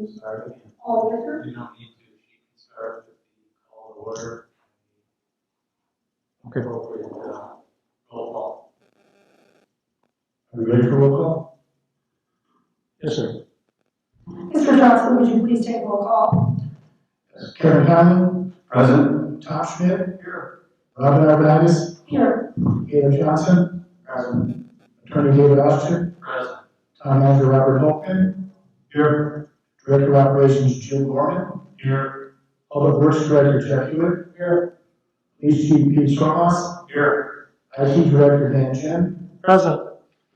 Start again. Alder. You don't need to. She can start with the call to order. Okay. Appropriate roll call. Are we ready for roll call? Yes, sir. Mr. Johnson, would you please take roll call? Yes. Kevin Conley. Present. Tom Schmidt. Here. Robin Arvanitis. Here. Caleb Johnson. Present. Attorney David Oshton. Present. Town Manager Robert Holtman. Here. Director of Operations Jim Gorman. Here. Public Works Director Jeff Hewitt. Here. Police Chief Pete Stormhouse. Here. IT Director Dan Chen. Present.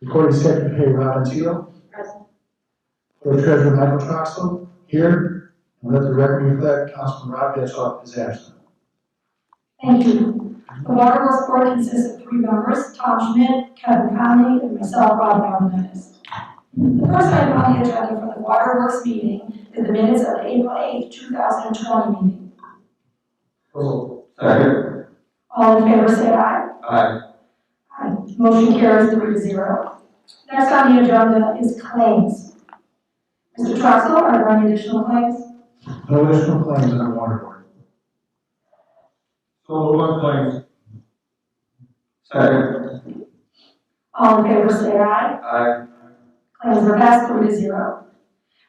Recording Secretary Robin Teal. Present. Clerk Treasurer Michael Troxel. Here. And let the record reflect Councilman Rob Getzoff is absent. Thank you. The Water Works Board consists of 3 members, Tom Schmidt, Kevin Conley, and myself, Robin Arvanitis. The first item on the agenda for the Water Works meeting is the minutes of the April 8th, 2020 meeting. Second. All in favor say aye. Aye. Aye. Motion carries 3-0. Next on the agenda is claims. Mr. Troxel, are there any additional claims? No additional claims on the water board. So one claims. Second. All in favor say aye. Aye. Claims are passed 3-0.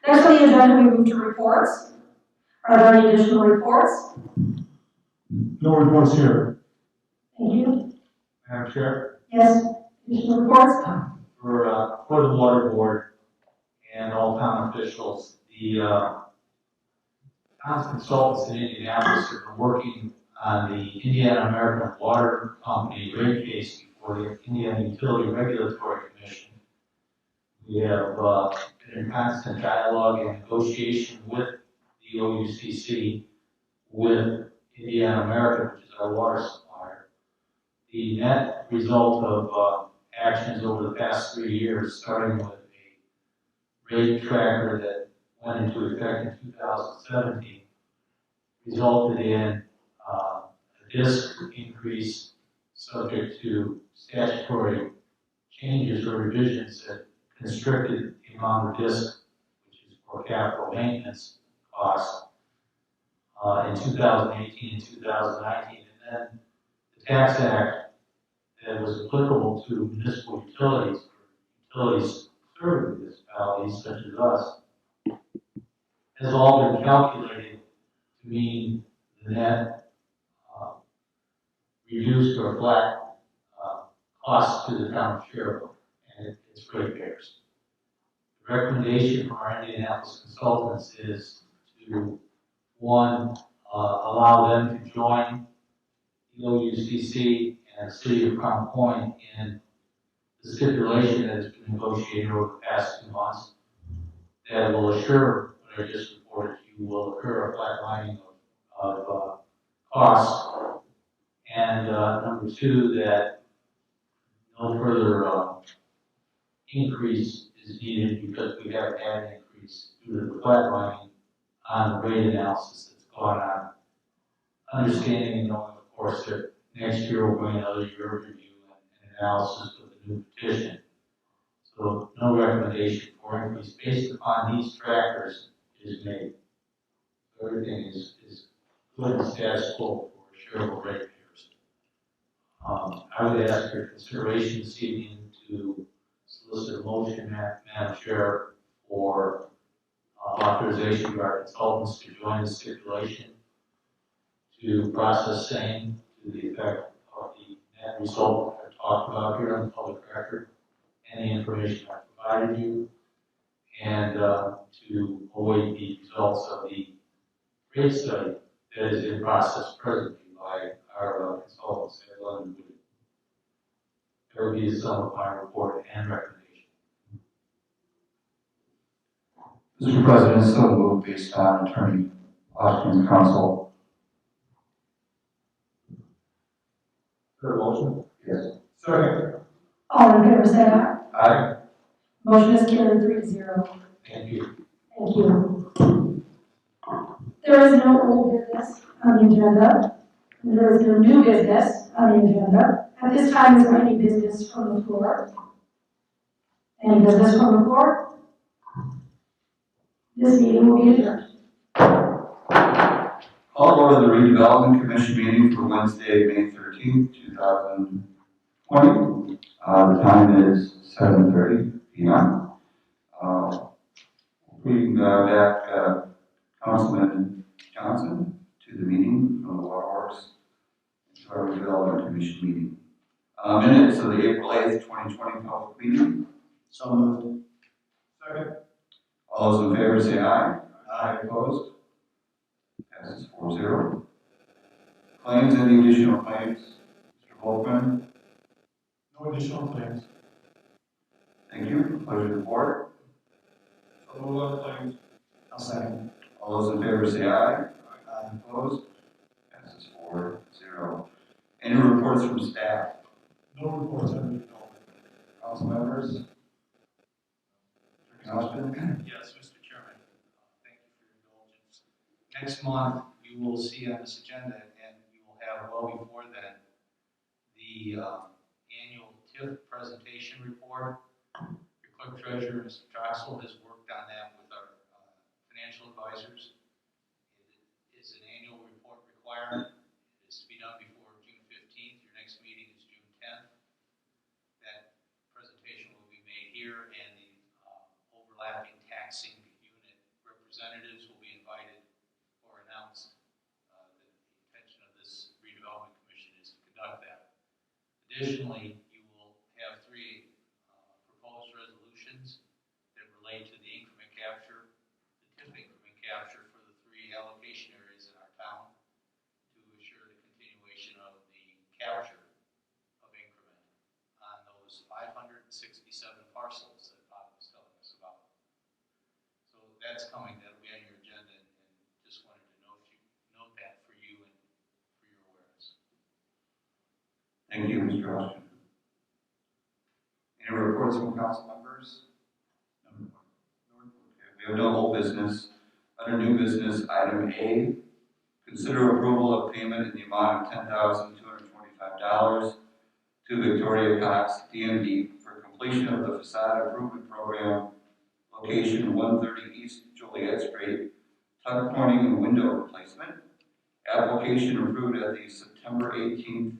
Next on the agenda, we move to reports. Are there any additional reports? No reports here. Thank you. Madam Chair, Yes, additional reports? for the water board and all town officials, the town's consultants in Indianapolis have been working on the Indiana American Water Company rate case before the Indiana Utility Regulatory Commission. We have been in constant dialogue and negotiation with the OUCC, with Indiana American, which is our water supplier. The net result of actions over the past 3 years, starting with a rate tracker that went into effect in 2017, resulted in a DISC increase subject to statutory changes or revisions that constricted the amount of DISC, which is for capital maintenance costs, in 2018 and 2019. And then the Tax Act that was applicable to municipal utilities, or utilities serving municipalities such as us, has all been calculated to mean the net reduced or flat cost to the town of Schererville and its ratepayers. The recommendation from our Indianapolis consultants is to, one, allow them to join the OUCC and the city of Crown Point in the stipulation that has been negotiated over the past 2 months that will assure what I just reported to you will occur a flatlining of costs. And number 2, that no further increase is needed because we haven't had an increase due to the flatlining on the rate analysis that's gone on. Understanding and knowing, of course, that next year we'll bring another year of review and analysis of the new petition. So no recommendation for increase based upon these trackers is made. Everything is good and status quo for Schererville ratepayers. I would ask for consideration this evening to solicit a motion, Madam Chair, for authorization of our consultants to join the stipulation to process same to the effect of the net result I've talked about here on the public record, any information I provided you, and to await the results of the rate study that is in process presently by our consultants at London Wood. That would be the sum of my report and recommendation. Mr. President, so moved based on Attorney Oshton's counsel. Third motion? Yes. Second. All in favor say aye. Aye. Motion is carried 3-0. Thank you. Thank you. There is no old business on the agenda. And there is no new business on the agenda. At this time, is there any business from the floor? Any business from the floor? This meeting will be adjourned. Call to order the redevelopment commission meeting for Wednesday, May 13th, 2020. The time is 7:30 p.m. Bring back Councilman Johnson to the meeting from the Waterworks to our redevelopment commission meeting. Minutes of the April 8th, 2020 public meeting. So moved. Second. All those in favor say aye. Aye. Opposed? Passes 4-0. Claims, any additional claims? Mr. Volkman? No additional claims. Thank you. Pleasure of the board. So move on claims. I'll second. All those in favor say aye. Aye. Opposed? Passes 4-0. Any reports from staff? No reports on redevelopment. Council members? Mr. Johnson? Yes, Mr. Chairman, thank you for your indulgence. Next month, you will see on this agenda, and you will have well before then, the annual TIF presentation report. Your clerk treasurer, Mr. Troxel, has worked on that with our financial advisors. It is an annual report requirement. It is to be done before June 15th. Your next meeting is June 10th. That presentation will be made here, and the overlapping taxing unit representatives will be invited or announced. The intention of this redevelopment commission is to conduct that. Additionally, you will have three proposed resolutions that relate to the increment capture, the TIF increment capture for the three allocation areas in our town to assure the continuation of the capture of increment on those 567 parcels that Bob was telling us about. So that's coming, that'll be on your agenda, and just wanted to note that for you and for your awareness. Thank you, Mr. Austin. Any reports from council members? No report. Okay, we have no old business. Under new business, item A, consider approval of payment in the amount of $10,225 to Victoria Cox, DMD, for completion of the facade improvement program, location 130 East Joliet Street, tuck pointing and window replacement. Application approved at the September 18th,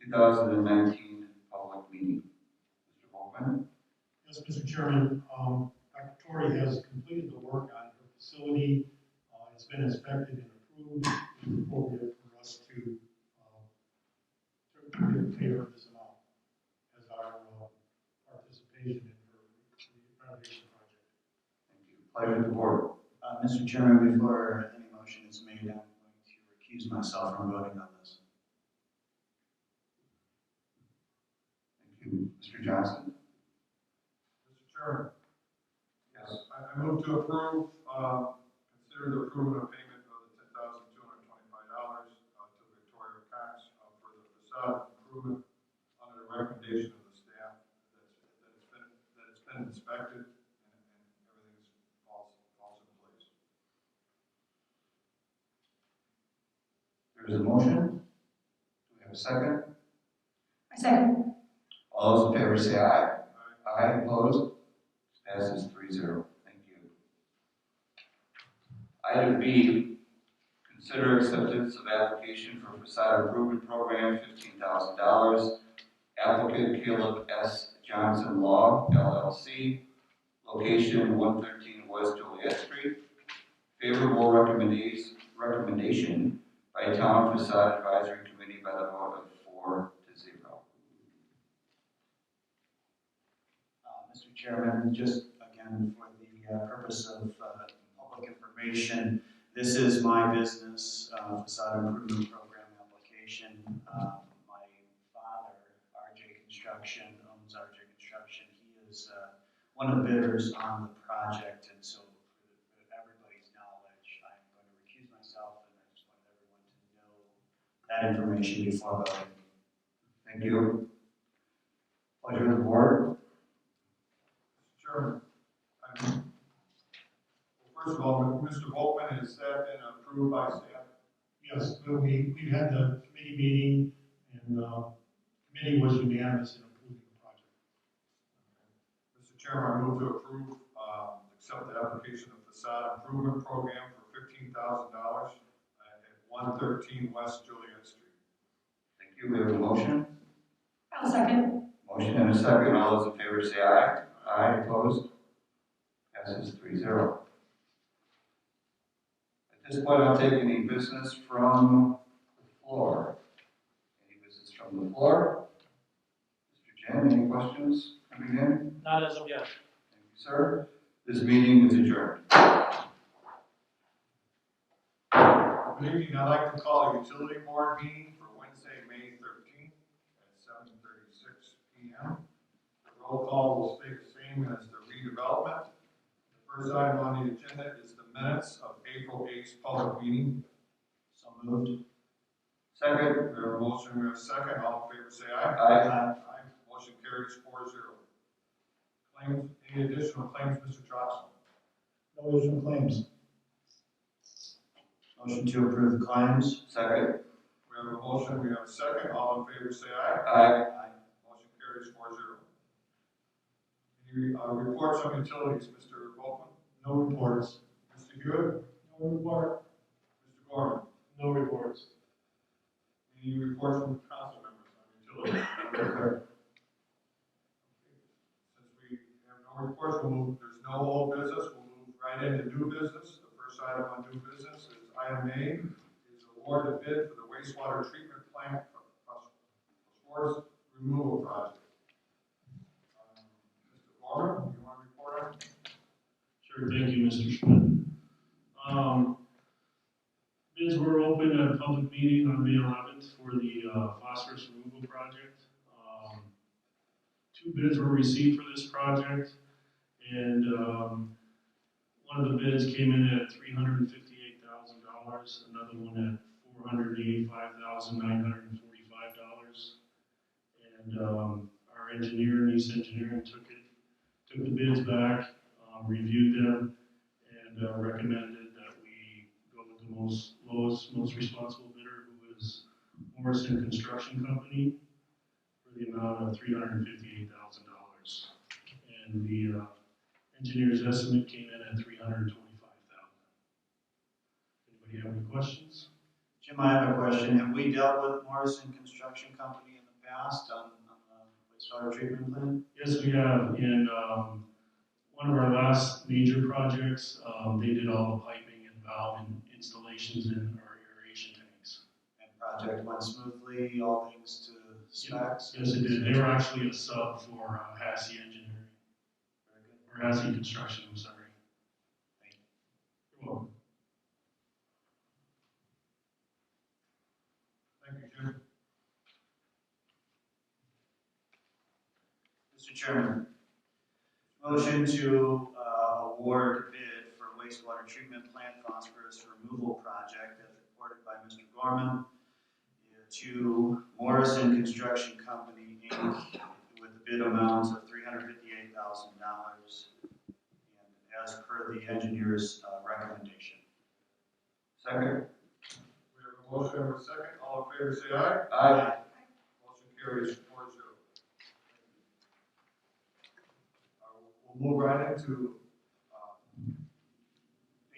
2019 public meeting. Mr. Volkman? Yes, Mr. Chairman, Dr. Torrey has completed the work on her facility. It's been inspected and approved. It's appropriate for us to pay her this amount as our participation in her renovation project. Thank you. Pleasure of the board. Mr. Chairman, before any motion is made, I'm going to recuse myself from voting on this. Thank you. Mr. Johnson? Mr. Chairman, Yes. I move to approve, consider the approval of payment of the $10,225 to Victoria Cox for the facade improvement under the recommendation of the staff that it's been inspected and everything falls in place. There is a motion. Do we have a second? I second. All those in favor say aye. Aye. Opposed? Passes 3-0. Thank you. Item B, consider acceptance of application for facade improvement program, $15,000. Applicant Caleb S. Johnson Law, LLC. Location 113 West Joliet Street. Favorable recommendation by Town Facade Advisory Committee by the vote of 4-0. Mr. Chairman, just again for the purpose of public information, this is my business facade improvement program application. My father, RJ Construction, owns RJ Construction. He is one of the bidders on the project, and so for everybody's knowledge, I'm going to recuse myself, and I just want everyone to know that information before voting. Thank you. Pleasure of the board. Chairman, well, first of all, Mr. Volkman, has that been approved by staff? Yes, we had the committee meeting, and the committee was unanimous in approving the project. Mr. Chairman, I move to approve accept the application of facade improvement program for $15,000 at 113 West Joliet Street. Thank you. We have a motion. I'll second. Motion and a second. All those in favor say aye. Aye. Opposed? Passes 3-0. At this point, I'll take any business from the floor. Any business from the floor? Mr. Jen, any questions coming in? Not as of yet. Thank you, sir. This meeting is adjourned. Good evening. I'd like to call a utility board meeting for Wednesday, May 13th at 7:36 p.m. The roll call will stay the same as the redevelopment. The first item on the agenda is the minutes of April 8th public meeting. So moved. Second. We have a motion, we have a second. All in favor say aye. Aye. Motion carries 4-0. Claims, any additional claims, Mr. Troxel? No additional claims. Motion to approve the claims. Second. We have a motion, we have a second. All in favor say aye. Aye. Motion carries 4-0. Any reports on utilities, Mr. Volkman? No reports. Mr. Hewitt? No report. Mr. Gorman? No reports. Any reports from council members on utilities? Since we have no reports, there's no old business, we'll move right into new business. The first item on new business is item A, is award the bid for the wastewater treatment plant phosphorus removal project. Mr. Gorman, you want to report on it? Sure, thank you, Mr. Schmidt. Bids were open at a public meeting on May 11th for the phosphorus removal project. 2 bids were received for this project, and one of the bids came in at $358,000, another one at $485,945, and our engineer, East Engineering, took the bids back, reviewed them, and recommended that we go with the most responsible bidder, who is Morrison Construction Company, for the amount of $358,000. And the engineer's estimate came in at $325,000. Anybody have any questions? Jim, I have a question. Have we dealt with Morrison Construction Company in the past on the wastewater treatment plant? Yes, we have. In one of our last major projects, they did all the piping and valve installations in our aeration tanks. And project went smoothly, all things to specs? Yes, it did. They were actually a sub for Hassey Engineering, Very good. or Hassey Construction, I'm sorry. Thank you. You're welcome. Thank you, Jim. Mr. Chairman, motion to award bid for wastewater treatment plant phosphorus removal project as reported by Mr. Gorman to Morrison Construction Company, Inc., with the bid amount of $358,000, and as per the engineer's recommendation. Second. We have a motion and a second. All in favor say aye. Aye. Motion carries 4-0. We'll move right into,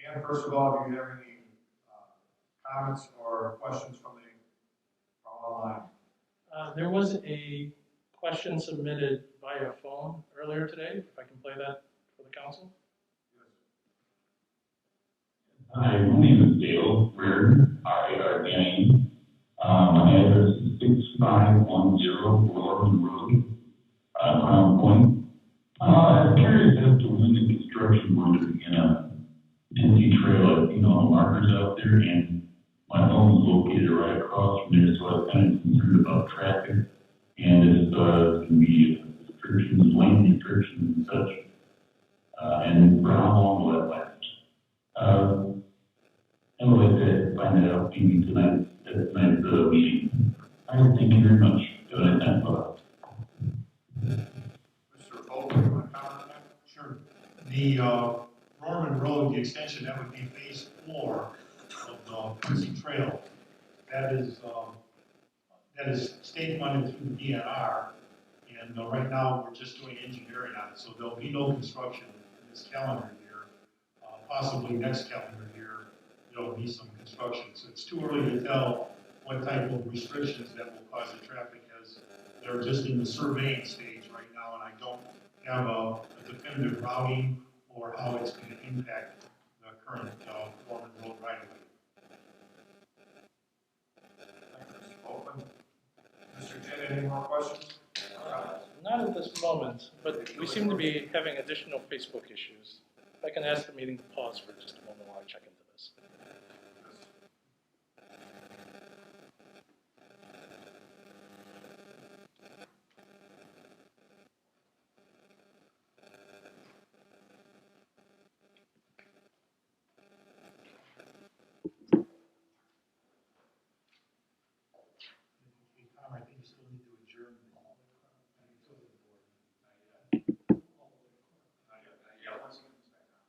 Dan, first of all, do you have any comments or questions from online? There was a question submitted via phone earlier today, if I can play that for the council. Hi, my name is Dale Reardon, R-A-R-D-I-N. My address is 6510 Lorton Road, Crown Point. I'm curious as to when the construction going to begin on NC Trail. I've seen all the markers out there, and my home is located right across from there, so I was kind of concerned about traffic and if going to be restrictions, lane restrictions and such, and for how long will that last? I would like to find that out maybe tonight at tonight's meeting. All right, thank you very much. Have a nice night. Bye. Mr. Volkman, you want to comment on that? Sure. The Norman Road, the extension, that would be phase 4 of the NC Trail. That is state funded through the DNR, and right now we're just doing engineering on it, so there'll be no construction in this calendar year possibly next calendar year, there'll be some construction. So it's too early to tell what type of restrictions that will cause the traffic, as they're just in the surveying stage right now, and I don't have a definitive routing or how it's going to impact the current Gorman Road right away. Thank you, Mr. Volkman. Mr. Jin, any more questions? Not at this moment, but we seem to be having additional Facebook issues. If I can ask the meeting to pause for just a moment while I check into this. Tom, I think you still need to adjourn the utility board. Yeah, once he comes back on.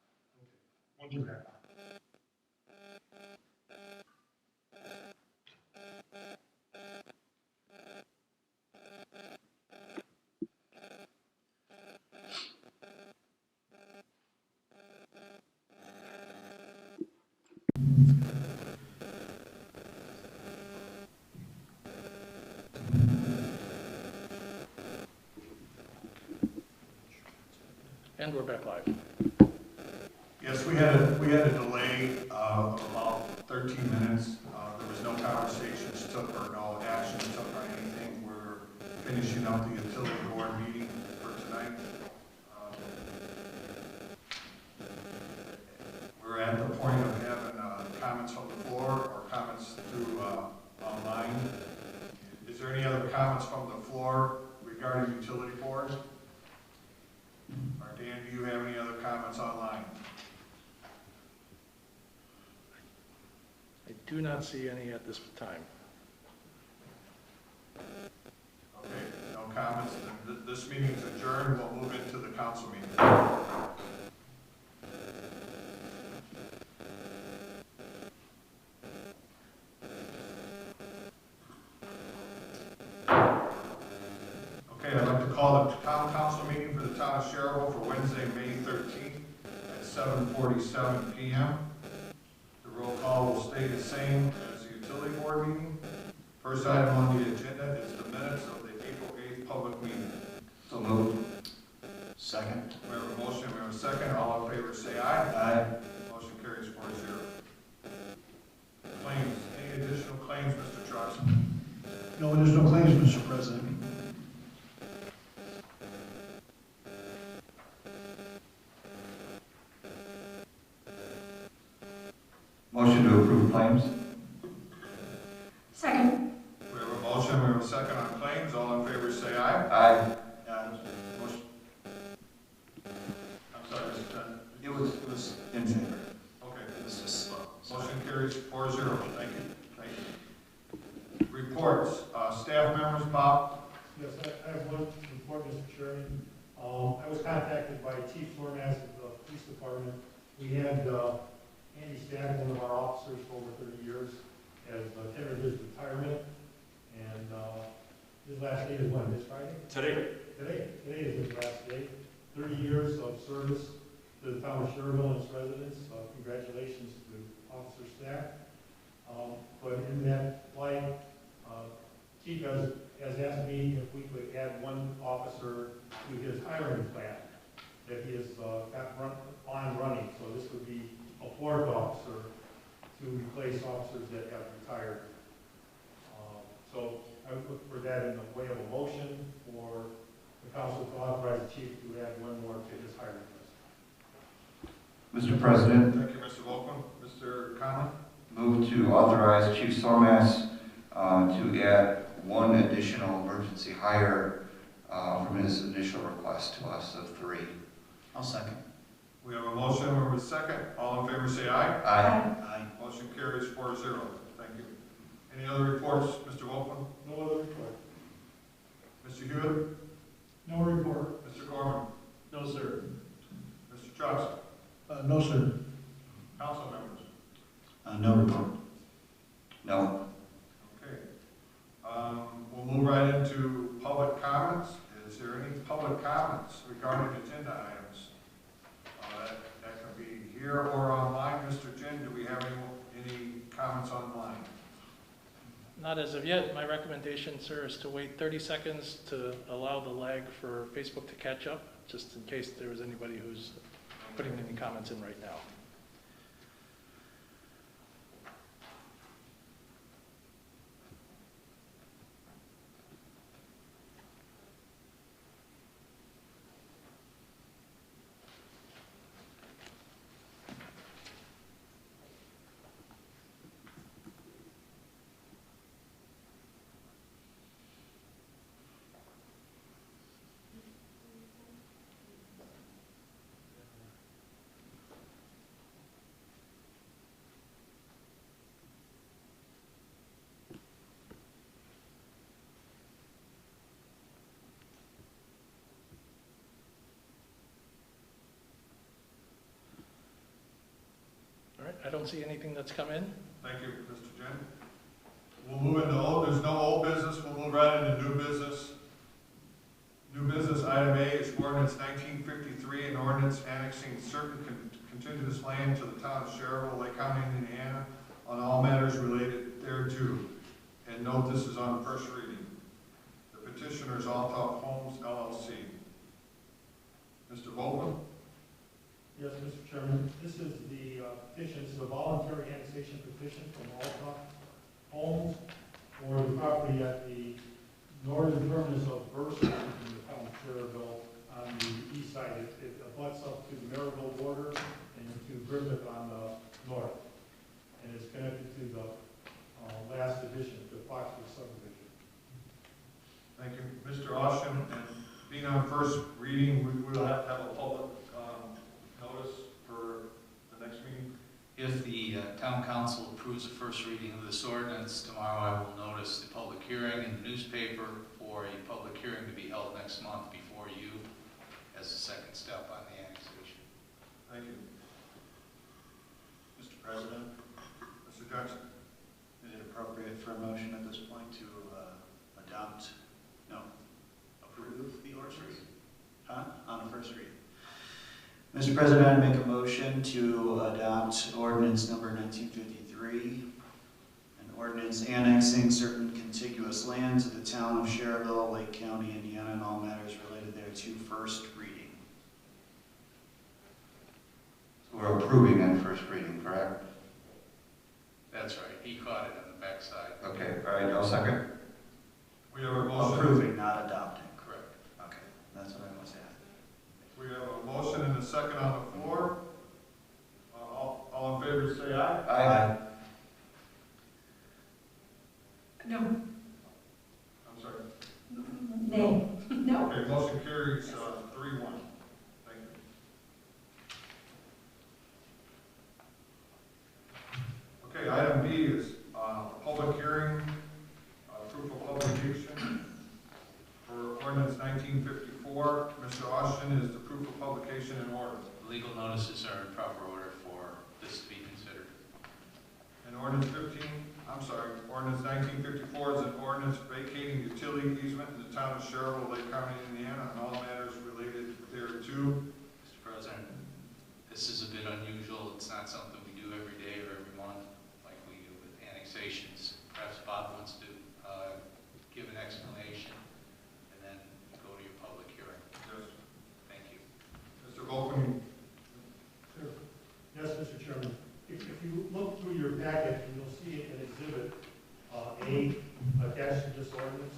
Once you're back on. And we're back live. Yes, we had a delay of about 13 minutes. There was no conversations took or no actions took or anything. We're finishing up the utility board meeting for tonight. We're at the point of having comments from the floor or comments through online. Is there any other comments from the floor regarding utility board? Or Dan, do you have any other comments online? I do not see any at this time. Okay, no comments. Then this meeting is adjourned. We'll move into the council meeting. Okay, I'd like to call the town council meeting for the town of Schererville for Wednesday, May 13th at 7:47 p.m. The roll call will stay the same as the utility board meeting. First item on the agenda is the minutes of the April 8th public meeting. So moved. Second. We have a motion, we have a second. All in favor say aye. Aye. Motion carries 4-0. Claims, any additional claims, Mr. Truss? No additional claims, Mr. President. Motion to approve claims. Second. We have a motion, we have a second on claims. All in favor say aye. Aye. Motion. I'm sorry, Mr. Chen. It was in favor. Okay. It was just slow. Motion carries 4-0. Thank you. Thank you. Reports, staff members, Bob? Yes, I have one report, Mr. Chairman. I was contacted by Chief Sormas of the police department. We had Andy Stagg, one of our officers for over 30 years, has tendered his retirement, and his last day is when, this Friday? Today is his last day. 30 years of service to the town of Schererville and its residents. Congratulations to Officer Stagg. But in that light, Chief has asked me if we could add one officer to his hiring plan that he has got on running. So this would be a fourth officer to replace officers that have retired. So I would look for that in the way of a motion for the council to authorize the chief to add one more to his hiring list. Mr. President, Thank you, Mr. Volkman. Mr. Conley? move to authorize Chief Sormas to add one additional emergency hire from his initial request to us of 3. I'll second. We have a motion, we have a second. All in favor say aye. Aye. Aye. Motion carries 4-0. Thank you. Any other reports, Mr. Volkman? No other report. Mr. Hewitt? No report. Mr. Gorman? No, sir. Mr. Truss? No, sir. Council members? No report. No. Okay. We'll move right into public comments. Is there any public comments regarding agenda items? That can be here or online. Not as of yet. My recommendation, sir, is to wait 30 seconds to allow the lag for Facebook to catch up, just in case there was anybody who's putting any comments in right now. All right, I don't see anything that's come in. Thank you, Mr. Jen. We'll move into there's no old business, we'll move right into new business. New business, item A is ordinance 1953, an ordinance annexing certain contiguous land to the town of Schererville, Lake County, Indiana, on all matters related thereto. And note this is on first reading. The petitioner is Althoff Homes, LLC. Mr. Volkman? Yes, Mr. Chairman, this is the petition, this is a voluntary annexation petition from Althoff Homes for the property at the northern terminus of Burst in the town of Schererville on the east side. It abuts up to the Maryville border and to Griffith on the north. And it's connected to the last addition, the Foxwood subdivision. Thank you. Mr. Osham, and being on first reading, we will have to have a public notice for the next meeting. If the town council approves the first reading of this ordinance, tomorrow I will notice the public hearing in the newspaper for a public hearing to be held next month before you as the second step on the annexation. Thank you. Mr. President, Mr. Jackson? is it appropriate for a motion at this point to approve the ordinance? On the first reading. Mr. President, I make a motion to adopt ordinance number 1953, an ordinance annexing certain contiguous land to the town of Schererville, Lake County, Indiana, and all matters related thereto, first reading. So we're approving that first reading, correct? That's right, he caught it on the backside. Okay, all right, I'll second. We have a motion. Approving, not adopting. Correct. Okay, that's what I was asking. We have a motion and a second on the floor. All in favor say aye. Aye. No. I'm sorry. Nay. No. Okay, motion carries 3-1. Thank you. Okay, item B is public hearing, proof of publication for ordinance 1954. Mr. Austin, is the proof of publication in order? Legal notices are in proper order for this to be considered. And ordinance 1954 is an ordinance vacating utility easement in the town of Schererville, Lake County, Indiana, and all matters related thereto. Mr. President, this is a bit unusual. It's not something we do every day or every month like we do with annexations. Perhaps Bob wants to give an explanation and then go to your public hearing. Yes. Thank you. Mr. Volkman? Sure. Yes, Mr. Chairman. If you look through your packet, you'll see an exhibit A attached to this ordinance.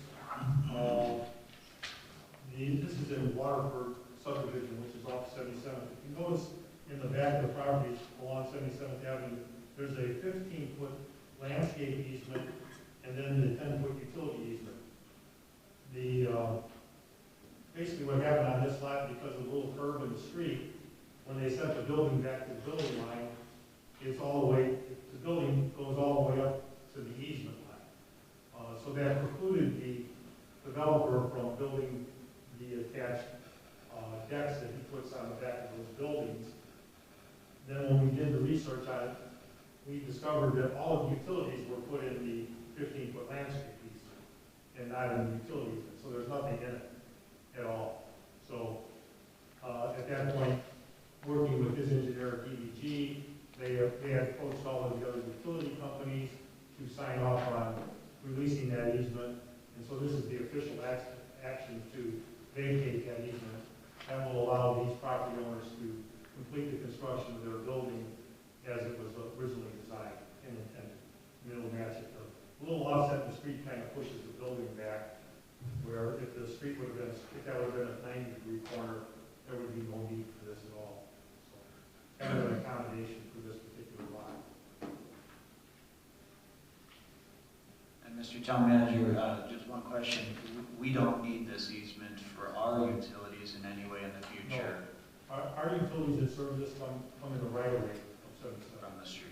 This is in Waterford subdivision, which is off 77th. If you notice in the back of the property along 77th Avenue, there's a 15-foot landscape easement and then the 10-foot utility easement. Basically what happened on this lot, because of the little curve in the street, when they set the building back to the building line, it's all the way, the building goes all the way up to the easement line. So that precluded the developer from building the attached decks that he puts on the back of those buildings. Then when we did the research on it, we discovered that all of the utilities were put in the 15-foot landscape easement and not in the utility easement. So there's nothing in it at all. So at that point, working with his engineer, DBG, they had approached all of the other utility companies to sign off on releasing that easement. And so this is the official action to vacate that easement. That will allow these property owners to complete the construction of their building as it was originally designed and intended. And it'll match it. A little offset in the street kind of pushes the building back, where if the street would have been, if that would have been a 90-degree corner, there would be no need for this at all. So kind of an accommodation for this particular lot. And Mr. Town Manager, just one question. We don't need this easement for our utilities in any way in the future Our utilities that serve this come in the right of way of 77. from the street.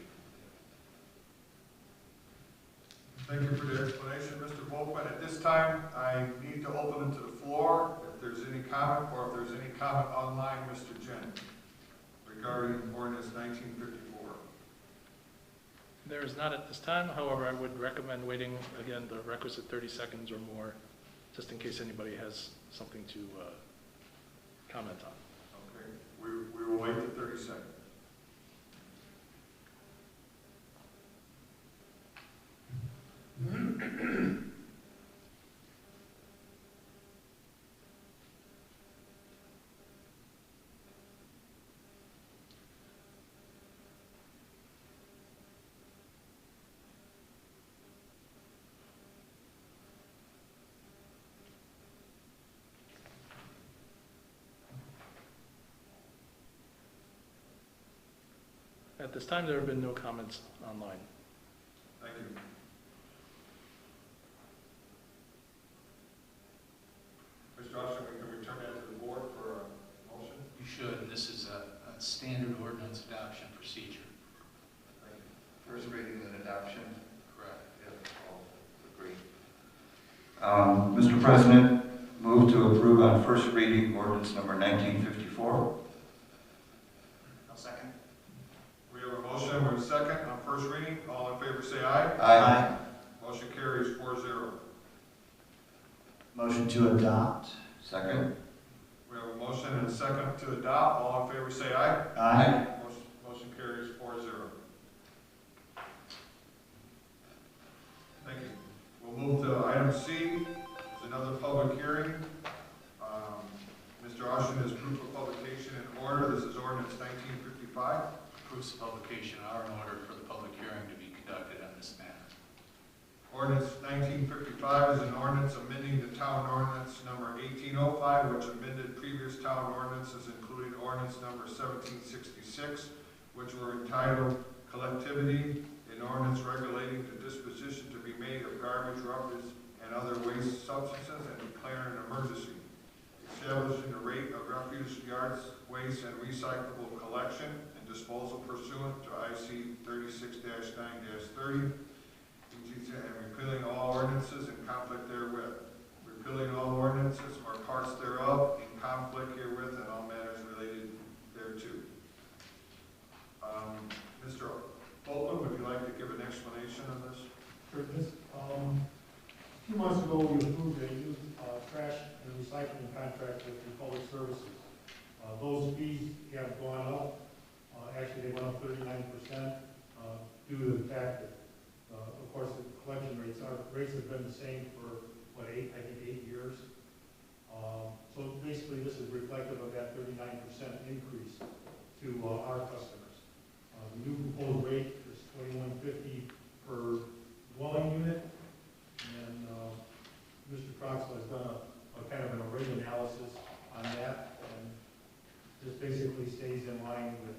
Thank you for the explanation, Mr. Volkman. At this time, I need to open it to the floor. If there's any comment, or if there's any comment online, Mr. Jen, regarding ordinance 1954. There is not at this time. However, I would recommend waiting, again, the requisite 30 seconds or more, just in case anybody has something to comment on. Okay, we will wait the 30 seconds. At this time, there have been no comments online. Thank you. Mr. Austin, we can return that to the board for a motion. You should. This is a standard ordinance adoption procedure. Thank you. First reading and adoption. Correct. Yep, all agree. Mr. President, move to approve on first reading ordinance number 1954. I'll second. We have a motion, we have a second on first reading. All in favor say aye. Aye. Motion carries 4-0. Motion to adopt. Second. We have a motion and a second to adopt. All in favor say aye. Aye. Motion carries 4-0. Thank you. We'll move to item C. It's another public hearing. Mr. Austin has proof of publication in order. This is ordinance 1955. Proofs of publication are in order for the public hearing to be conducted on this matter. Ordinance 1955 is an ordinance amending the town ordinance number 1805, which amended previous town ordinances, including ordinance number 1766, which were entitled Collectivity, an ordinance regulating the disposition to be made of garbage, rubbish, and other waste substances, and declaring an emergency, establishing the rate of refuse, yards, waste, and recyclable collection and disposal pursuant to IC 36-9-30, and repealing all ordinances in conflict therewith, repealing all ordinances or parts thereof in conflict herewith and all matters related thereto. Mr. Bolton, would you like to give an explanation on this? For this, a few months ago, we approved a new trash and recycling contract with the Public Services. Those fees have gone up. Actually, they went up 39% due to the fact that, of course, the collection rates, our rates have been the same for, what, 8 years. So basically, this is reflective of that 39% increase to our customers. The new proposed rate is $21.50 per dwelling unit, and Mr. Troxel has done a kind of an array analysis on that, and this basically stays in line with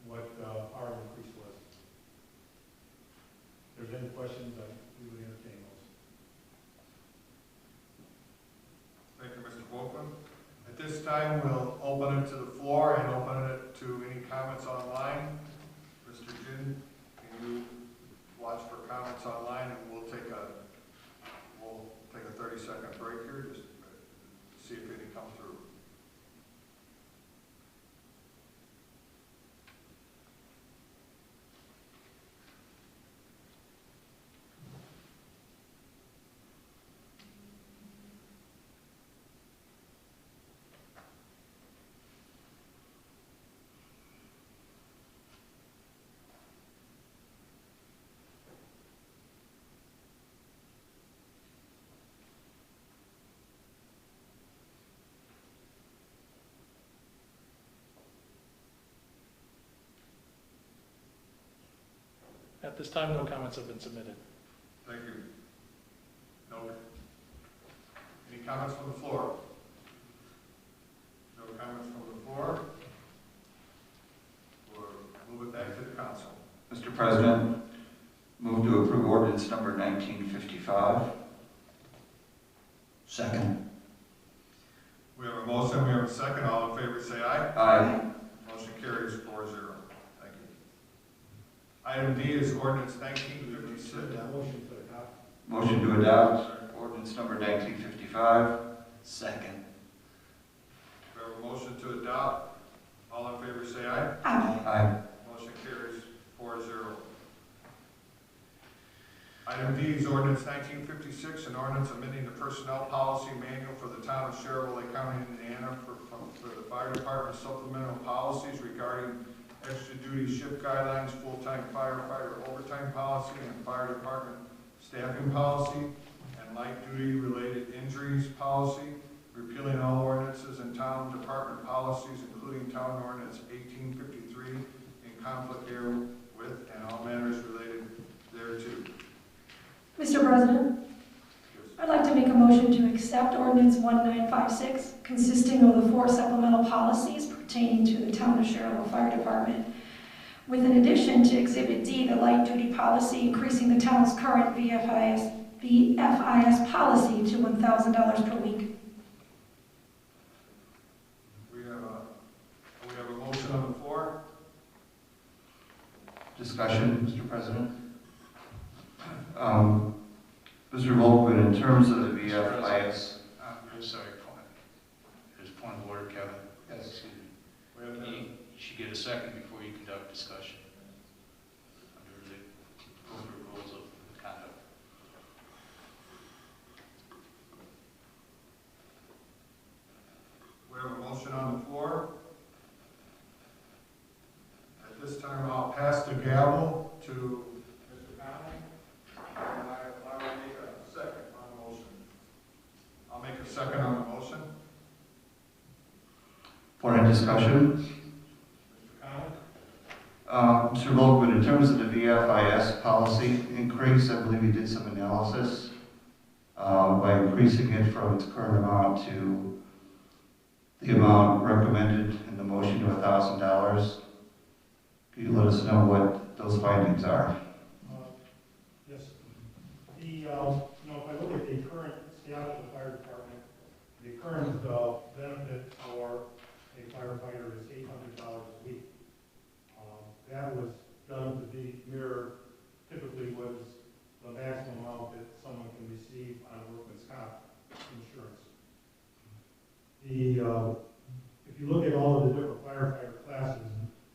what our increase was. If there's any questions, we would entertain those. Thank you, Mr. Volkman. At this time, we'll open it to the floor and open it to any comments online. Mr. Jin, can you watch for comments online, and we'll take a 30-second break here, just to see if any come through. At this time, no comments have been submitted. Thank you. No. Any comments from the floor? No comments from the floor? We'll move it back to the council. Mr. President, move to approve ordinance number 1955. Second. We have a motion, we have a second. All in favor say aye. Aye. Motion carries 4-0. Thank you. Item D is ordinance 1956. Motion to adopt ordinance number 1955. Second. We have a motion to adopt. All in favor say aye. Aye. Aye. Motion carries 4-0. Item D is ordinance 1956, an ordinance amending the personnel policy manual for the town of Schererville, County, Indiana for the fire department supplemental policies regarding extra duty shift guidelines, full-time firefighter overtime policy, and fire department staffing policy, and light duty related injuries policy, repealing all ordinances and town department policies, including town ordinance 1853, in conflict therewith, and all matters related thereto. Mr. President, I'd like to make a motion to accept ordinance 1956, consisting of the 4 supplemental policies pertaining to the town of Schererville Fire Department, with an addition to Exhibit D, the light duty policy, increasing the town's current VFIS policy to $1,000 per week. We have a motion on the floor. Discussion, Mr. President. Mr. Volkman, in terms of the VFIS. I'm sorry, there's a point of order, Kevin. Yes. Excuse me. You should get a second before you conduct discussion under the appropriate rules of conduct. We have a motion on the floor. At this time, I'll pass the gavel to Mr. Connolly, and I will make a second on the motion. I'll make a second on the motion. Point of discussion. Mr. Connolly? Mr. Volkman, in terms of the VFIS policy increase, I believe you did some analysis by increasing it from its current amount to the amount recommended in the motion to $1,000. Can you let us know what those findings are? Yes. If I look at the current staff of the fire department, the current benefit for a firefighter is $800 a week. That was done to mirror typically what is the maximum amount that someone can receive on workman's comp insurance. If you look at all of the different firefighter classes,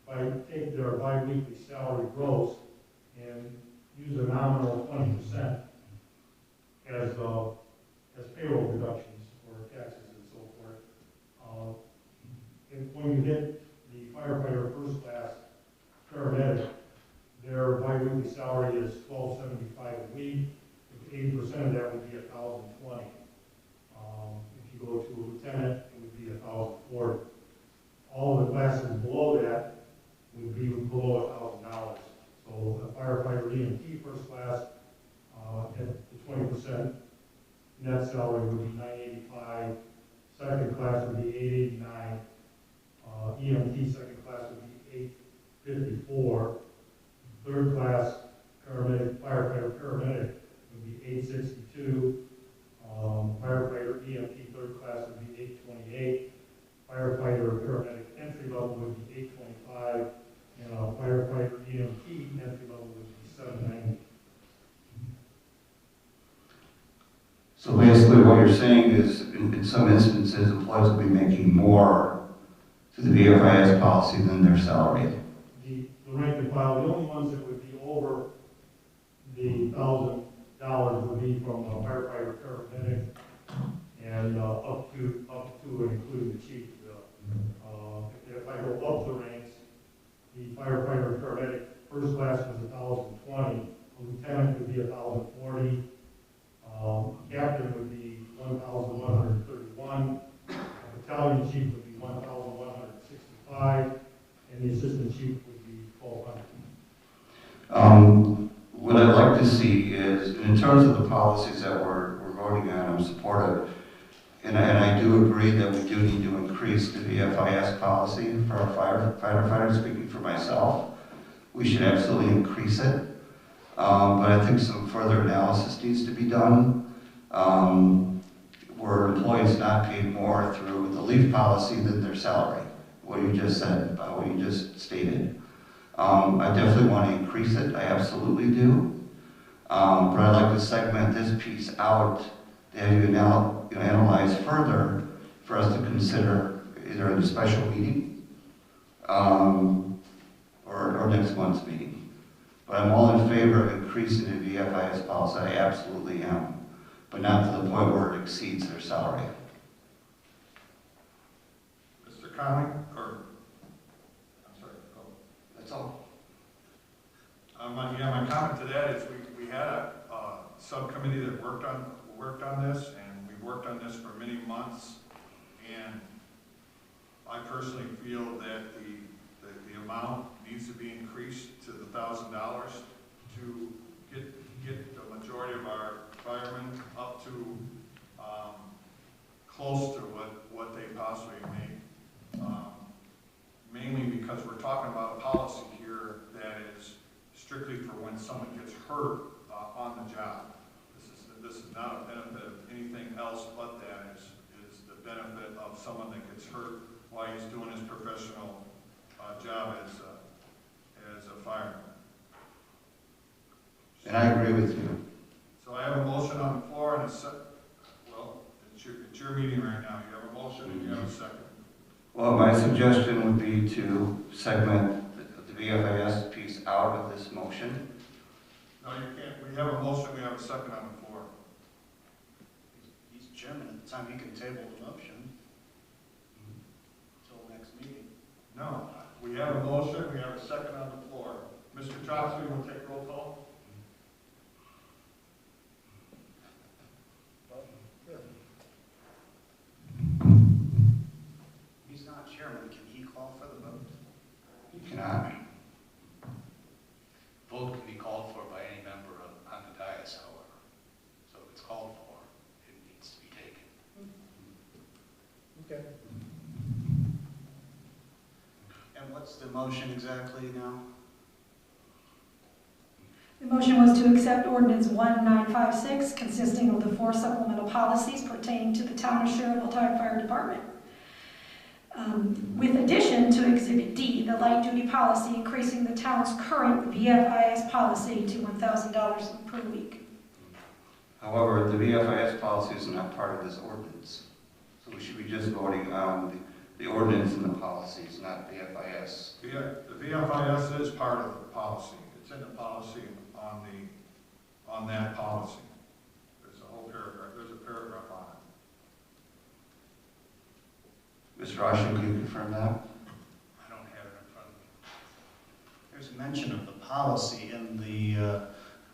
if I take their bi-weekly salary gross and use a nominal 20% as payroll deductions for taxes and so forth, and when you hit the firefighter first class paramedic, their bi-weekly salary is $1,275 a week. 80% of that would be $1,020. If you go to a lieutenant, it would be $1,040. All the classes below that would be below $1,000. So a firefighter EMT first class at the 20% net salary would be $985. Second class would be $889. EMT second class would be $854. Third class paramedic would be $862. Firefighter EMT third class would be $828. Firefighter paramedic entry level would be $825. And a firefighter EMT entry level would be $790. So basically what you're saying is in some instances employees will be making more to the VFIS policy than their salary. The rank and file, the only ones that would be over the $1,000 would be from a firefighter paramedic and up to and including the chief. If I go up the ranks, the firefighter and paramedic first class was $1,020, a lieutenant would be $1,040, captain would be $1,131, a battalion chief would be $1,165, and the assistant chief would be $1,200. see is, in terms of the policies that we're voting on, I'm supportive. And I do agree that we do need to increase the VFIS policy for our firefighters, speaking for myself. We should absolutely increase it. But I think some further analysis needs to be done. Were employees not paid more through the leave policy than their salary? What you just said, what you just stated. I definitely want to increase it, I absolutely do. But I'd like to segment this piece out to have you now analyze further for us to consider either in a special meeting or next month's meeting. But I'm all in favor of increasing the VFIS policy, I absolutely am, but not to the point where it exceeds their salary. Mr. Conley, I'm sorry, go. That's all. My comment to that is we had a subcommittee that worked on this, and we worked on this for many months, and I personally feel that the amount needs to be increased to the $1,000 to get the majority of our firemen up to close to what they possibly make. Mainly because we're talking about a policy here that is strictly for when someone gets hurt on the job. This is not a benefit of anything else but that is the benefit of someone that gets hurt while he's doing his professional job as a fireman. And I agree with you. So I have a motion on the floor and it's your meeting right now. You have a motion and you have a second. Well, my suggestion would be to segment the VFIS piece out of this motion. No, you can't. We have a motion, we have a second on the floor. He's chairman at the time, he can table the motion until next meeting. No, we have a motion, we have a second on the floor. Mr. Johnson, will take roll call? He's not chairman, can he call for the vote? You cannot. Vote can be called for by any member on the dais, however. So if it's called for, it needs to be taken. Okay. And what's the motion exactly now? The motion was to accept ordinance 1956, consisting of the 4 supplemental policies pertaining to the town of Schererville Fire Department. With addition to Exhibit D, the light duty policy increasing the town's current VFIS policy to $1,000 per week. However, the VFIS policy is not part of this ordinance. So we should be just voting on the ordinance and the policies, not VFIS. The VFIS is part of the policy. It's in the policy on that policy. There's a whole paragraph, there's a paragraph on it. Mr. Roshan, can you confirm that? I don't have it in front of me. There's mention of the policy in the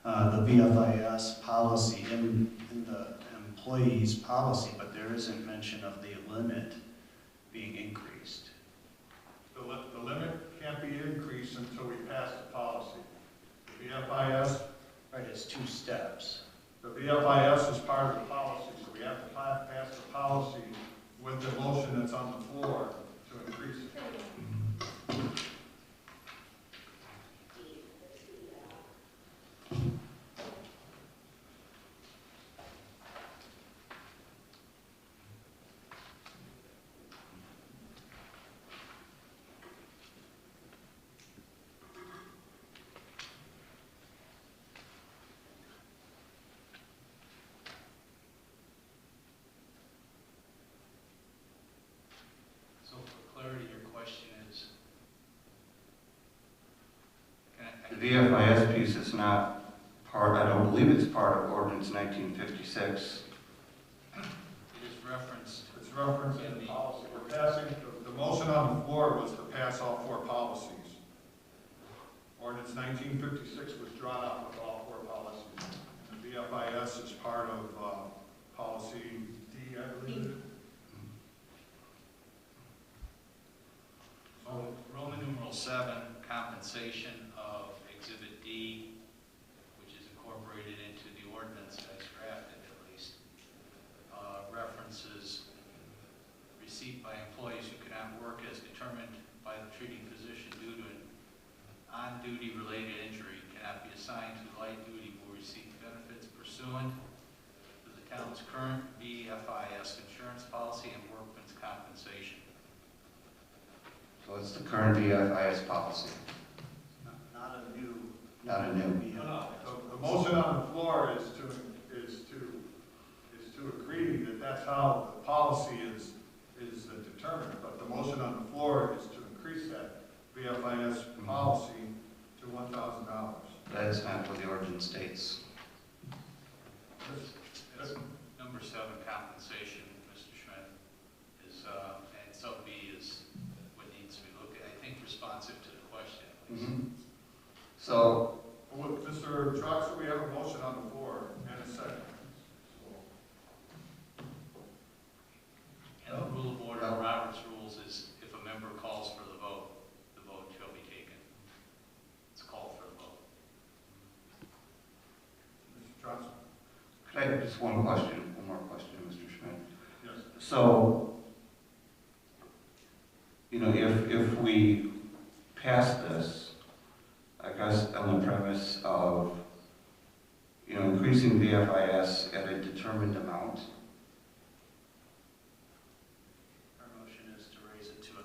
VFIS policy in the employee's policy, but there isn't mention of the limit being increased. The limit can't be increased until we pass the policy. The VFIS, Right, it's 2 steps. the VFIS is part of the policy, so we have to pass the policy with the motion that's on the floor to increase it. So for clarity, your question is, The VFIS piece is not part, I don't believe it's part of ordinance 1956. it is referenced It's referenced in the policy. We're passing, the motion on the floor was to pass all 4 policies. Ordinance 1956 was drawn up with all 4 policies. And the VFIS is part of policy D, I believe. So Roman numeral 7, compensation of Exhibit D, which is incorporated non-duty related injury cannot be assigned to light duty will receive benefits pursuant to the town's current BFIS insurance policy and workman's compensation. So it's the current BFIS policy, Not a new. not a new. The motion on the floor is to agree that that's how the policy is determined, but the motion on the floor is to increase that BFIS policy to $1,000. That is not what the ordinance states. That's number 7, compensation, Mr. Schmidt, is, and sub B is what needs to be looked at, I think responsive to the question. At least. So, With Mr. Troxel, we have a motion on the floor and a second. And the rule of order, Robert's rules is if a member calls for the vote shall be taken. It's called for the vote. Mr. Troxel? could I have just one more question, Mr. Schmidt? Yes. So, if we pass this, I guess on the premise of, increasing the FIS at a determined amount, Our motion is to raise it to $1,000.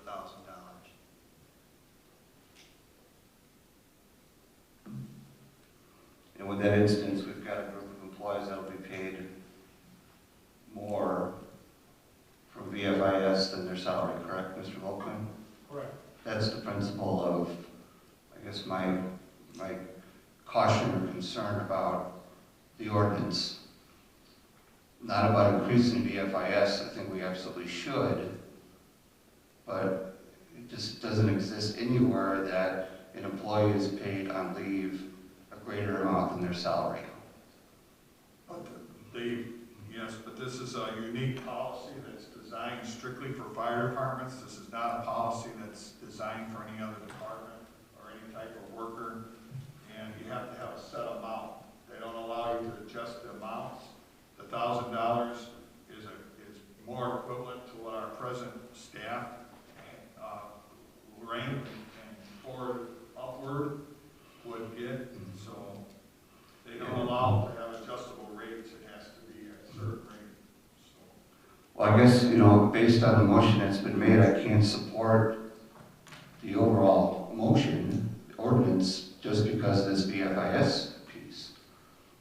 and with that instance, we've got a group of employees that'll be paid more from VFIS than their salary, correct, Mr. Volkman? Correct. That's the principle of, I guess, my caution or concern about the ordinance. Not about increasing VFIS, I think we absolutely should, but it just doesn't exist anywhere that an employee is paid on leave a greater amount than their salary. Yes, but this is a unique policy that's designed strictly for fire departments. This is not a policy that's designed for any other department or any type of worker. And you have to have a set amount. They don't allow you to adjust the amounts. The $1,000 is more equivalent to what our present staff rank and forward upward would get. So they don't allow to have adjustable rates. It has to be at a certain rate. So. Well, I guess, based on the motion that's been made, I can't support the overall motion, ordinance, just because of this BFIS piece.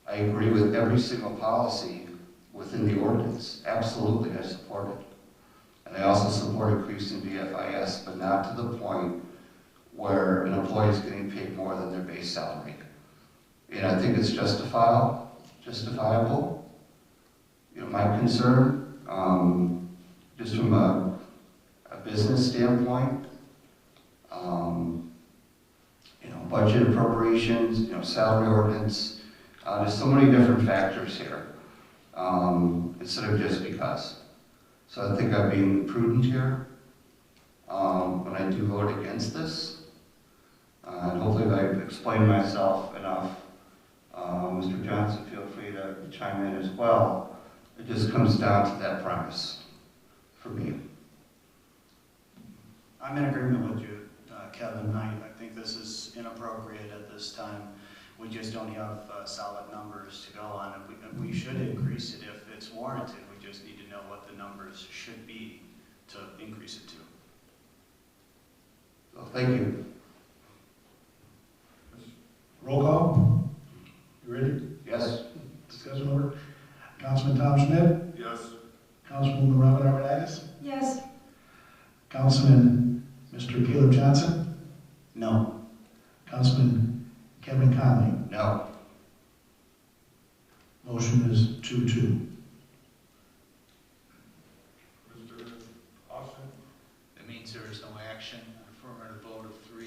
I agree with every single policy within the ordinance. Absolutely, I support it. And I also support increasing BFIS, but not to the point where an employee is getting paid more than their base salary. And I think it's justifiable. My concern, just from a business standpoint, budget appropriations, salary ordinance, there's so many different factors here, instead of just because. So I think I'm being prudent here, when I do vote against this. And hopefully if I've explained myself enough, Mr. Johnson, feel free to chime in as well. It just comes down to that premise for me. I'm in agreement with you, Kevin. I think this is inappropriate at this time. We just don't have solid numbers to go on. And we should increase it if it's warranted. We just need to know what the numbers should be to increase it to. So thank you. Roll call. You ready? Yes. Discussion over. Councilman Tom Schmidt. Yes. Councilwoman Robin Arvanitis. Yes. Councilman Mr. Caleb Johnson. No. Councilman Kevin Conley. No. Motion is 2-2. Mr. Austin? That means there is no action. An affirmative vote of 3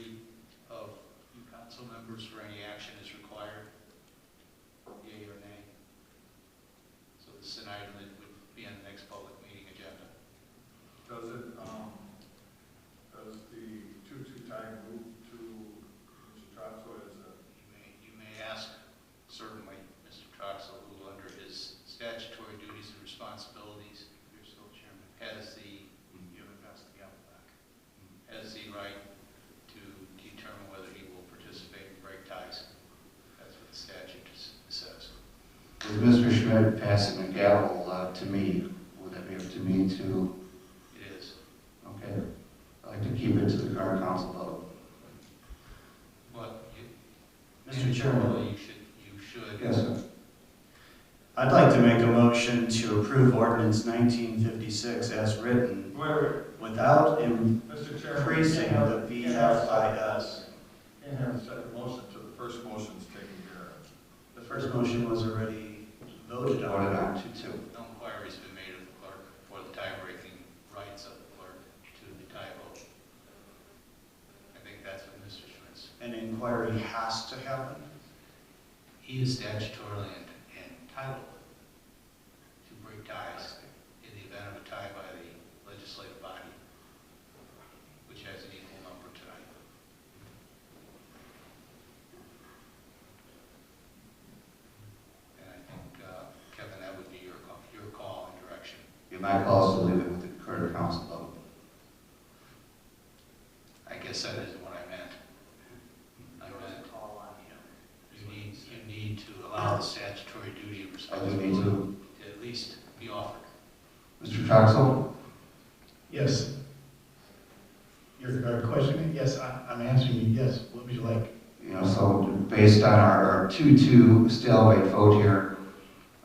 of you council members for any action is required. Yea or nay. So this is an item that would be on the next public meeting agenda. Does the 2-2 tie move to Mr. Troxel as You may ask, certainly, Mr. Troxel, who under his statutory Schmidt passing the gavel to me. Would that be up to me to? It is. Okay. I'd like to keep it to the current council vote. But Mr. Chairman. You should. Yes, sir. I'd like to make a motion to approve ordinance 1956 as written without Mr. Chairman. increasing the VFIS. You can't have a second motion until the first motion's taken care of. The first motion was already voted on. Voted on to two. No inquiry's been made of the clerk for the tie-breaking rights of the clerk to the tie vote. I think that's what Mr. Schmidt's. An inquiry has to happen. He is statutorily entitled to break ties in the event of a tie by the legislative body, which has an equal number tonight. And I think, Kevin, that would be your call and direction. You might also leave it with the current council vote. I guess that isn't what I meant. I meant you need to allow the statutory duty and I do need responsibility to at least be offered. Mr. Troxel? Yes. Your question? Yes, I'm answering you, yes. What would you like? You know, so based on our 2-2 stalemate vote here,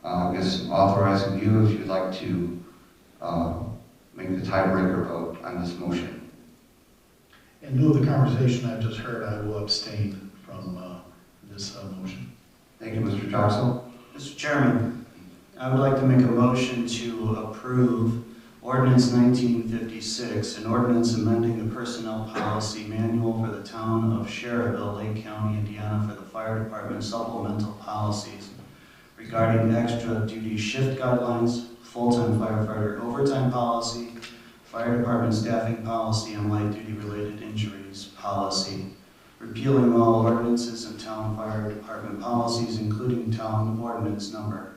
I guess authorizing you if you'd like to make the tiebreaker vote on this motion. In lieu of the conversation I've just heard, I will abstain from this motion. Thank you, Mr. Troxel. Mr. Chairman, I would like to make a motion to approve ordinance 1956, an ordinance amending the personnel policy manual for the town of Schererville, Lake County, Indiana, for the fire department supplemental policies regarding extra duty shift guidelines, full-time firefighter overtime policy, fire department staffing policy, and light duty related injuries policy, repealing all ordinances and town fire department policies, including town ordinance number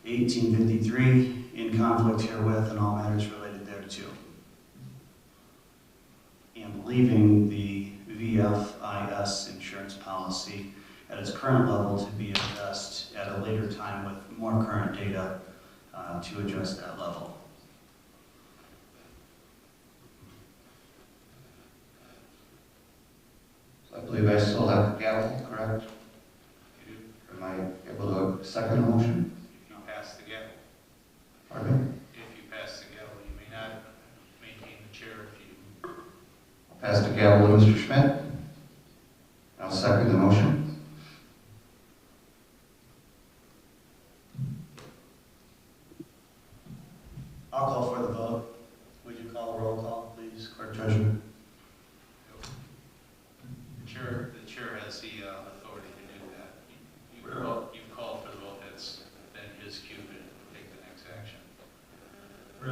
1853, in conflict herewith and all matters related thereto, and leaving the VFIS insurance policy at its current level to be addressed at a later time with more current data to address that level. I believe I still have the gavel, correct? You do. Am I able to second the motion? If you pass the gavel. Pardon me? If you pass the gavel, you may not maintain the chair if you. I'll pass the gavel to Mr. Schmidt. I'll second the motion. I'll call for the vote. Would you call a roll call, please, Clerk Treasurer? The chair has the authority to do that. You've called for the vote, that's then his cue to take the next action. We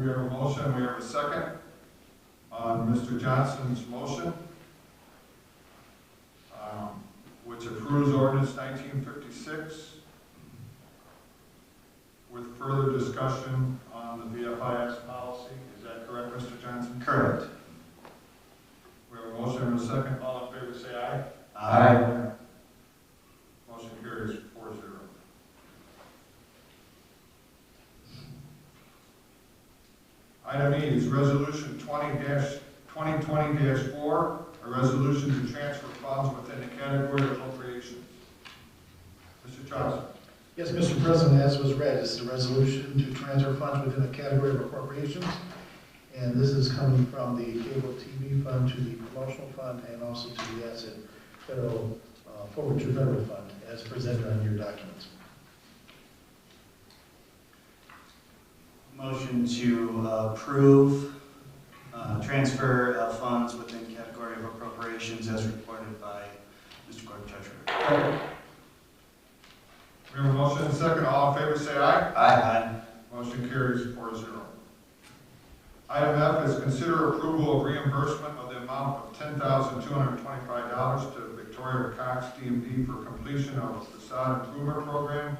have a motion, we have a second on Mr. Johnson's motion, which approves ordinance 1956 with further discussion on the VFIS policy. Is that correct, Mr. Johnson? Correct. We have a motion and a second. All in favor, say aye. Aye. Motion carries 4-0. Item E is resolution 2020-4, a resolution to transfer funds within the category of appropriations. Mr. Johnson. Yes, Mr. President, as was read, this is a resolution to transfer funds within the category of appropriations. And this is coming from the cable TV fund to the promotional fund and also to the asset federal, forward to federal fund as presented on your documents. Motion to approve transfer of funds within category of appropriations as reported by Mr. Clerk Treasurer. We have a motion and a second. All in favor, say aye. Aye. Motion carries 4-0. Item F is consider approval of reimbursement of the amount of $10,225 to Victoria Cox DMD for completion of the facade improvement program,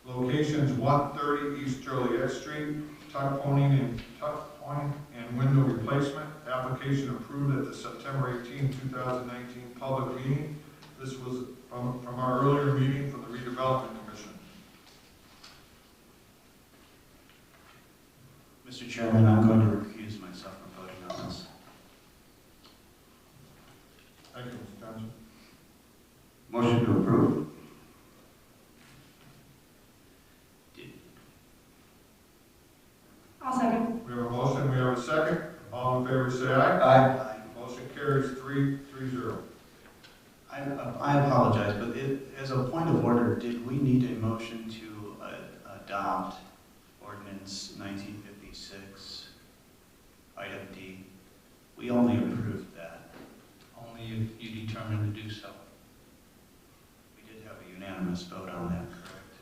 locations 130 East Joliet Street, tuck pointing and window replacement. Application approved at the September 18, 2019 public meeting. This was from our earlier meeting from the Redevelopment Commission. Chairman, I'm going to recuse myself from voting on this. Thank you, Mr. Johnson. Motion to approve. I'll second. We have a motion, we have a second. All in favor, say aye. Aye. Motion carries 3-0. I apologize, but as a point of order, did we need a motion to adopt ordinance 1956, item D? We only approved that. Only if you determine to do so. We did have a unanimous vote on that, correct?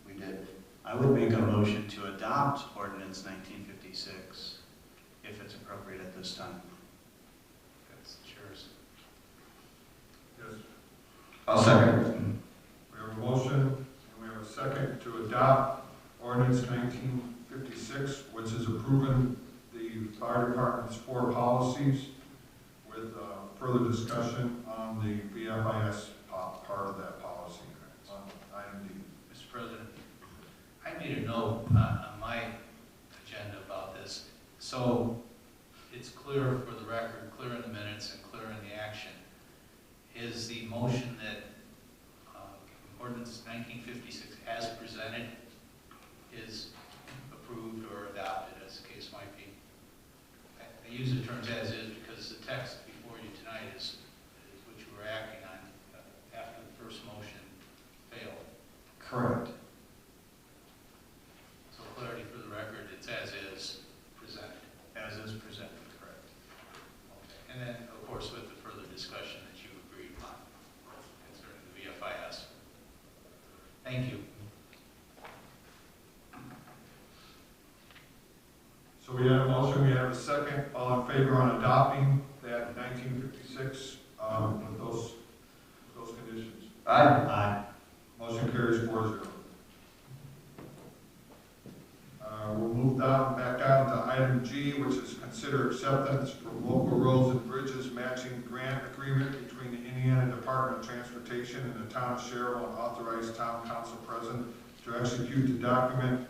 We did. I would make a motion to adopt ordinance 1956 if it's appropriate at this time. That's yours. Yes. I'll second. We have a motion and we have a second to adopt ordinance 1956, which is approving the fire department's 4 policies with further discussion on the BFIS part of that policy on item D. Mr. President, I made a note on my agenda about this, so it's clear for the record, clear in the minutes, and clear in the action. Is the motion that ordinance 1956 as presented is approved or adopted, as the case might be? I use the terms as is because the text before you tonight is what you were acting on after the first motion failed. Correct. So clarity for the record, it's as is presented. As is presented, correct. Okay. And then, of course, with the further discussion that you agreed on concerning the VFIS. Thank you. So we have a motion, we have a second. All in favor on adopting that 1956 with those conditions? Aye. Aye. Motion carries 4-0. We'll move back down to item G, which is consider acceptance for local roads and bridges matching grant agreement between the Indiana Department of Transportation and the town of Schererville and authorize town council president to execute the document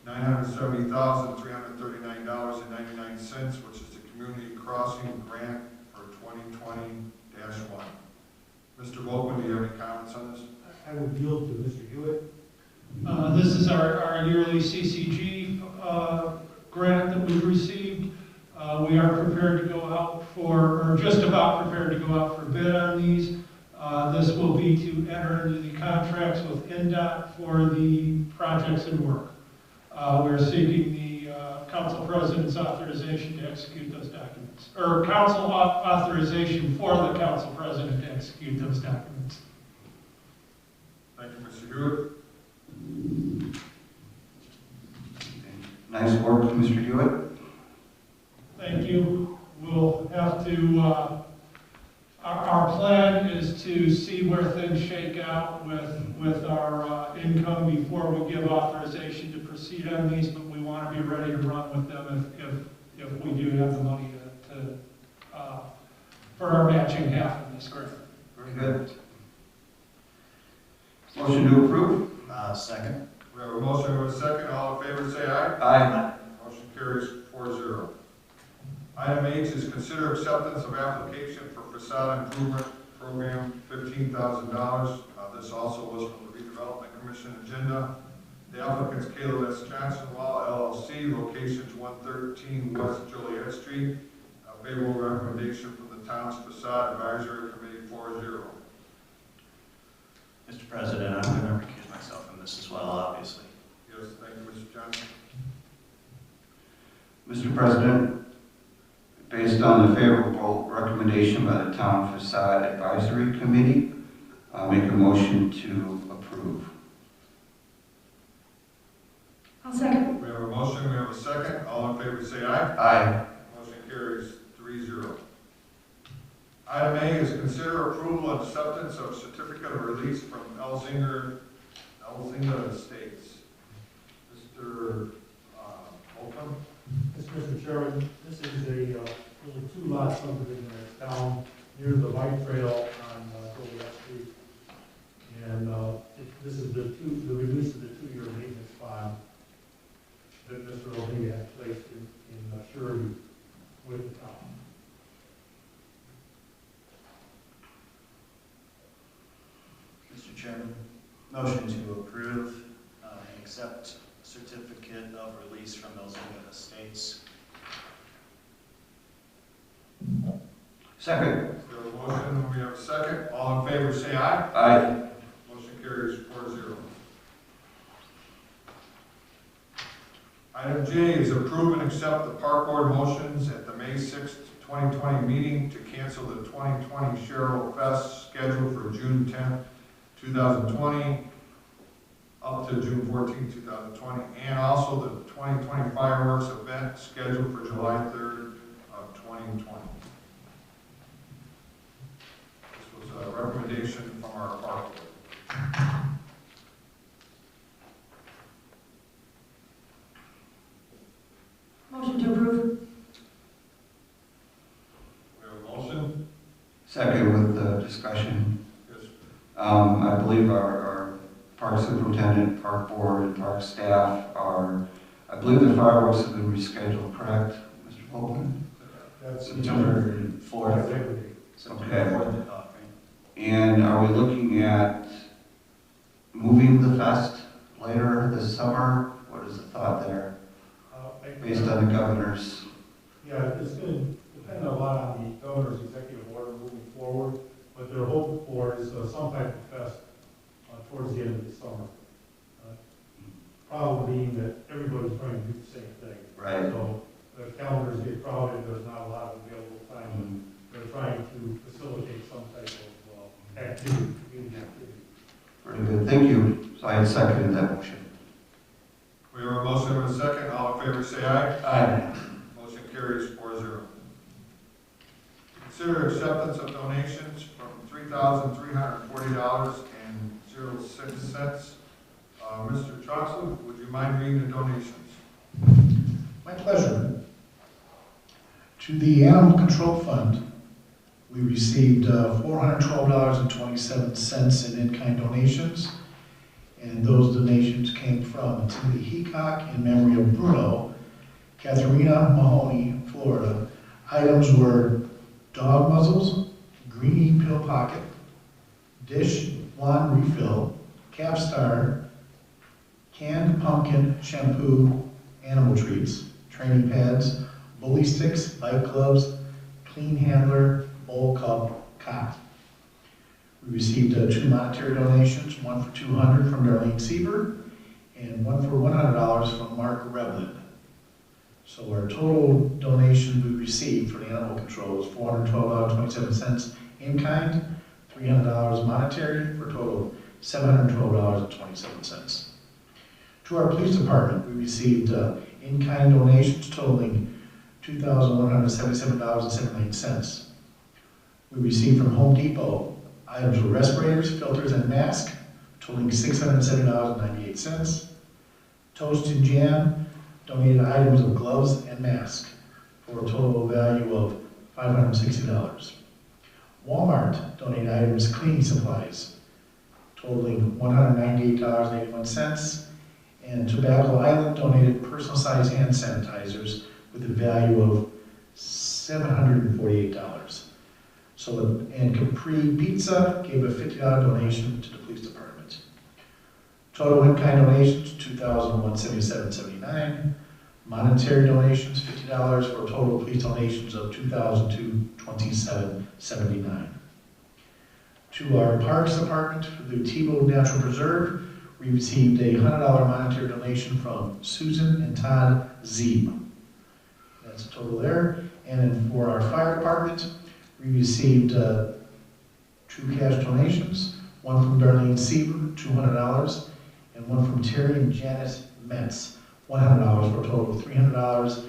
$970,339.99, which is the community crossing grant for 2020-1. Mr. Volkman, do you have any comments on this? I would yield to Mr. Hewitt. This is our yearly CCG grant that we've received. We are prepared to go out or just about prepared to go out for bid on these. This will be to enter into the contracts with NDOT for the projects and work. We're seeking the council president's authorization to execute those documents, or council authorization for the council president to execute those documents. Thank you, Mr. Hewitt. Nice work, Mr. Hewitt. Thank you. We'll have to, our plan is to see where things shake out with our income before we give authorization to proceed on these, but we want to be ready to run with them if we do have the money for our matching half of this grant. Very good. Motion to approve? Second. We have a motion and a second. All in favor, say aye. Aye. Motion carries 4-0. Item H is consider acceptance of application for facade improvement program, $15,000. This also was from the Redevelopment Commission agenda. The applicants Caleb S. Johnson Law LLC, locations 113 West Joliet Street. A favorable recommendation from the town's facade advisory committee 4-0. Mr. President, I'm going to recuse myself from this as well, obviously. Yes, thank you, Mr. Johnson. Mr. President, based on the favorable recommendation by the Town Facade Advisory Committee, I'll make a motion to approve. I'll second. We have a motion, we have a second. All in favor, say aye. Aye. Motion carries 3-0. Item A is consider approval and acceptance of certificate of release from Elzinga Estates. Mr. Holcomb? Yes, Mr. Chairman, this is a really 2-lot subdivision that's down near the bike trail on Joliet Street. And this is the release of the 2-year maintenance bond that Mr. O'Leary had Mr. Chairman, motion to approve and accept certificate of release from Elzinga Estates. Second. We have a motion, we have a second. All in favor, say aye. Aye. Motion carries 4-0. Item J is approve and accept the park board motions at the May 6th, 2020 meeting to cancel the 2020 Schererville Fest scheduled for June 10th, 2020 up to June 14th, 2020, and also the 2020 fireworks event scheduled for July 3rd of 2020. This was a recommendation from our park board. Motion to approve. We have a motion. Second with discussion. Yes. I believe our park superintendent, park board, and park staff are, I believe the fireworks have been rescheduled, correct, Mr. Volkman? That's September 4th. Okay. September 4th, I thought, right? And are we looking at moving the fest later this summer? What is the thought there, based on the governor's? Yeah, it's going to depend a lot on the governor's executive order moving forward, but their hope for is some type of fest towards the end of the summer. Problem being that everybody's trying to do the same thing. Right. So the calendars get crowded, there's not a lot of available time. They're trying to facilitate some type of activity, community activity. Very good, thank you. So I had seconded that motion. We have a motion and a second. All in favor, say aye. Aye. Motion carries 4-0. Consider acceptance of donations from $3,340.06. Mr. Troxel, would you mind reading the donations? My pleasure. To the Animal Control Fund, we received $412.27 in in-kind donations, and those donations came from Timothy Heacock in memory of Bruno, Katharina Mahoney, Florida. Items were dog muzzles, greenie pill pocket, dish wand refill, Capstar, canned pumpkin shampoo, animal treats, training pads, bully sticks, bike clubs, clean handler, bowl cup, cot. We received 2 monetary donations, one for $200 from Darlene Sieber and one for $100 from Mark Revlin. So our total donation we received for the animal control was $412.27 in kind, $300 monetary, for a total of $712.27. To our police department, we received in-kind donations totaling $2,177.79. We received from Home Depot items were respirators, filters, and masks, totaling $670.98. Toast and Jam donated items of gloves and masks for a total value of $560. Walmart donated items cleaning supplies, totaling $198.81. And Tobacco Island donated personal-sized hand sanitizers with a value of $748. So, and Capri Pizza gave a $50 donation to the police department. Total in-kind donations, $2,177.79. Monetary donations, $50, for a total police donations of $2,227.79. To our Parks Department, for the Tebow Natural Preserve, we received a $100 monetary donation from Susan and Todd Zeeb. That's a total there. And then for our fire department, we received 2 cash donations, one from Darlene Sieber, $200, and one from Terry and Janet Metz, $100, for a total of $300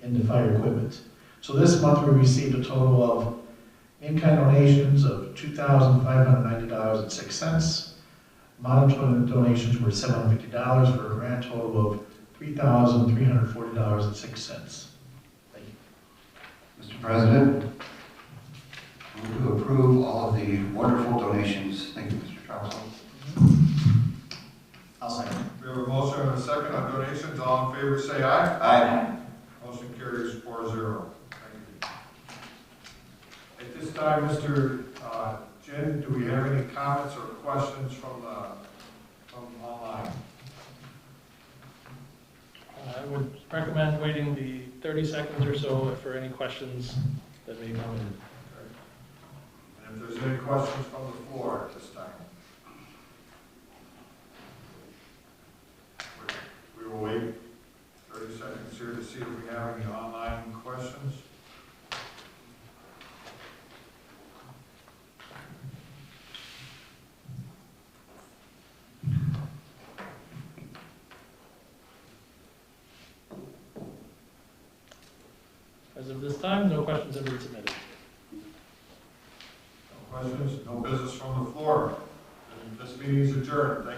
in the fire equipment. So this month we received a total of in-kind donations of $2,590.06. Monetary donations were $750 for a grand total of $3,340.06. Thank you. Mr. President, move to approve all of the wonderful donations. Thank you, Mr. Troxel. I'll second. We have a motion and a second on donations. All in favor, say aye. Aye. Motion carries 4-0. Thank you. At this time, Mr. J. Ed, do we have any comments or questions from online? I would recommend waiting the 30 seconds or so for any questions that may come in. And if there's any questions from the floor at this time? We will wait 30 seconds here to see if we have any online questions. As of this time, no questions have been submitted. No questions, no business from the floor. This meeting is adjourned. Thank you.